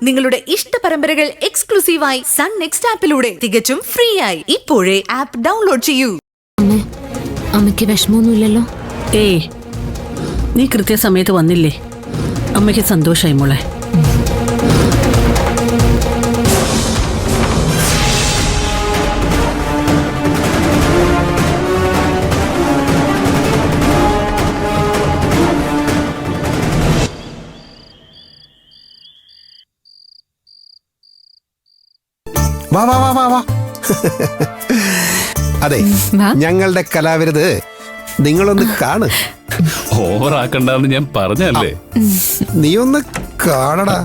നിങ്ങളുടെ ഇഷ്ട പരമ്പരകൾ എക്സ്ക്ലൂസീവായി സൺ നെക്സ്റ്റ് ആപ്പിലൂടെ തികച്ചും ഫ്രീ ആയി ഇപ്പോഴേ ആപ്പ് ഡൗൺലോഡ് ചെയ്യൂ. അമ്മയ്ക്ക് വിഷമമൊന്നുമില്ലല്ലോ? ഏയ്, നീ കൃത്യസമയത്ത് വന്നില്ലേ? അമ്മയ്ക്ക് സന്തോഷായി മോളെ. വാ വാ വാ വാ വാ. അതെ, ഞങ്ങളുടെ കലാവിരുത് നിങ്ങളൊന്ന് കാണ്. ഓവറാക്കണ്ടെന്ന് ഞാൻ പറഞ്ഞല്ലേ. നീ ഒന്ന് കാണടാ.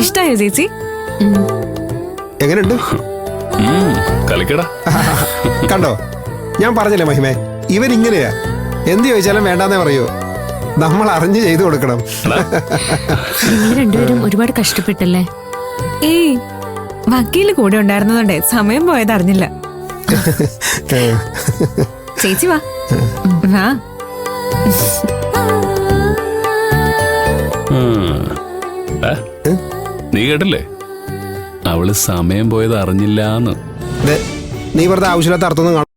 ഇഷ്ടായോ ചേച്ചി? എങ്ങനെയുണ്ട്? കളിക്കടാ. കണ്ടോ, ഞാൻ പറഞ്ഞില്ലേ മഹിമേ, ഇവൻ ഇങ്ങനെയാ. എന്ത് ചോദിച്ചാലും വേണ്ടാന്നേ പറയൂ. നമ്മൾ അറിഞ്ഞ് ചെയ്തു കൊടുക്കണം. നിങ്ങൾ രണ്ടുപേരും ഒരുപാട് കഷ്ടപ്പെട്ടല്ലേ? ഏയ്, വക്കീല് കൂടെ ഉണ്ടായിരുന്നതുകൊണ്ടേ സമയം പോയത് അറിഞ്ഞില്ല. ചേച്ചി വാ വാ. നീ കേട്ടില്ലേ, അവള് സമയം പോയത് അറിഞ്ഞില്ലാന്ന്. നീ വെറുതെ ആവശ്യമില്ലാത്ത അർത്ഥമൊന്നും